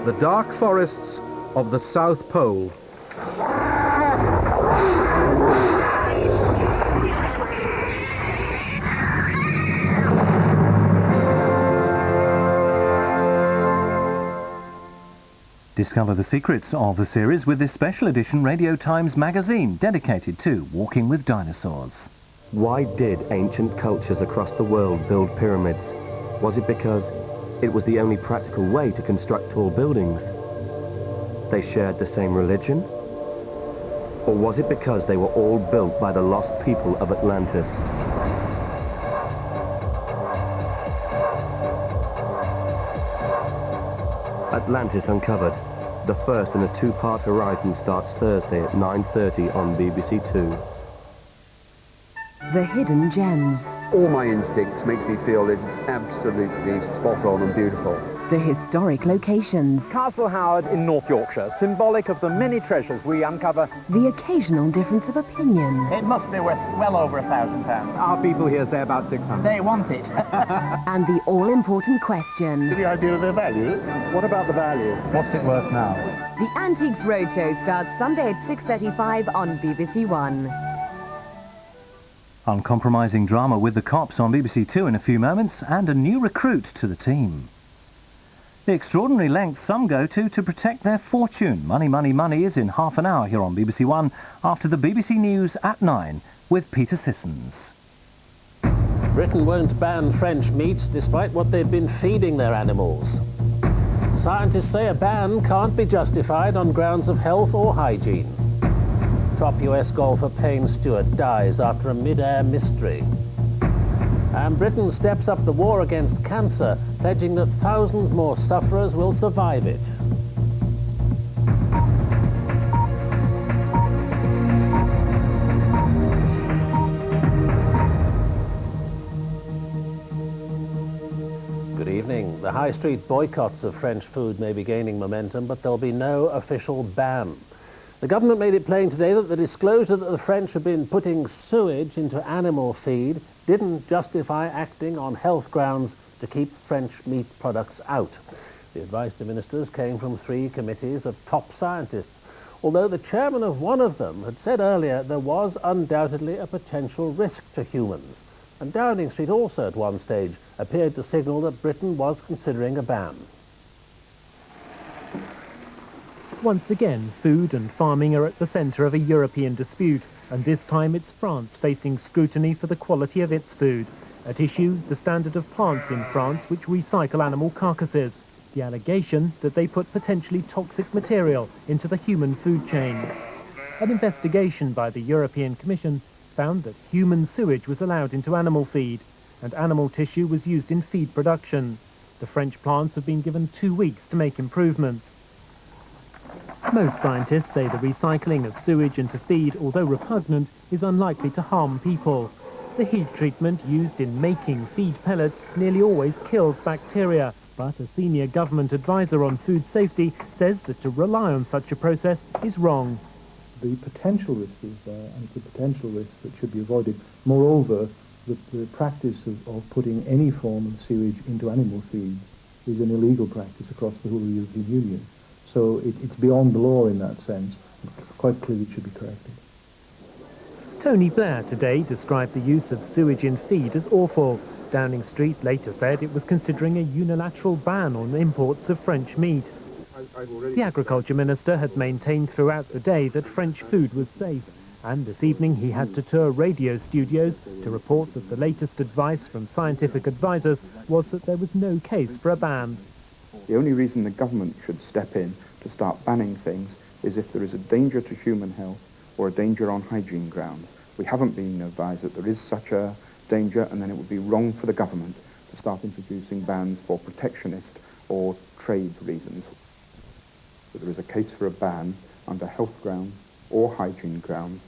the dark forests of the South Pole. Discover the secrets of the series with this special edition Radio Times magazine dedicated to walking with dinosaurs. Why did ancient cultures across the world build pyramids? Was it because it was the only practical way to construct tall buildings? They shared the same religion? Or was it because they were all built by the lost people of Atlantis? Atlantis Uncovered. The first in a two-part horizon starts Thursday at 9:30 on BBC2. The Hidden Gems. All my instincts makes me feel it's absolutely spot on and beautiful. The historic locations. Castle Howard in North Yorkshire, symbolic of the many treasures we uncover. The occasional difference of opinion. It must be worth well over £1,000. Our people here say about 600. They want it. And the all-important question. The idea of their value? What about the value? What's it worth now? The Antiques Roadshow starts Sunday at 6:35 on BBC1. Uncompromising drama with the cops on BBC2 in a few moments, and a new recruit to the team. The extraordinary lengths some go to protect their fortune. Money, Money, Money is in half an hour here on BBC1 after the BBC News at 9 with Peter Sissons. Britain won't ban French meat despite what they've been feeding their animals. Scientists say a ban can't be justified on grounds of health or hygiene. Top US golfer Payne Stewart dies after a mid-air mystery. And Britain steps up the war against cancer, pledging that thousands more sufferers will survive it. Good evening. The high street boycotts of French food may be gaining momentum, but there'll be no official ban. The government made it plain today that the disclosure that the French have been putting sewage into animal feed didn't justify acting on health grounds to keep French meat products out. The advice to ministers came from 3 committees of top scientists, although the chairman of one of them had said earlier there was undoubtedly a potential risk to humans. And Downing Street also at one stage appeared to signal that Britain was considering a ban. Once again, food and farming are at the centre of a European dispute, and this time it's France facing scrutiny for the quality of its food. At issue, the standard of plants in France which recycle animal carcasses. The allegation that they put potentially toxic material into the human food chain. An investigation by the European Commission found that human sewage was allowed into animal feed, and animal tissue was used in feed production. The French plants have been given 2 weeks to make improvements. Most scientists say the recycling of sewage into feed, although repugnant, is unlikely to harm people. The heat treatment used in making feed pellets nearly always kills bacteria, but a senior government advisor on food safety says that to rely on such a process is wrong. The potential risk is there, and it's a potential risk that should be avoided. Moreover, the practice of putting any form of sewage into animal feeds is an illegal practice across the whole of the European Union. So it's beyond the law in that sense. Quite clearly it should be corrected. Tony Blair today described the use of sewage in feed as awful. Downing Street later said it was considering a unilateral ban on imports of French meat. The Agriculture Minister had maintained throughout the day that French food was safe, and this evening he had to tour radio studios to report that the latest advice from scientific advisors was that there was no case for a ban. The only reason the government should step in to start banning things is if there is a danger to human health or a danger on hygiene grounds. We haven't been advised that there is such a danger, and then it would be wrong for the government to start introducing bans for protectionist or trade reasons. If there is a case for a ban under health grounds or hygiene grounds,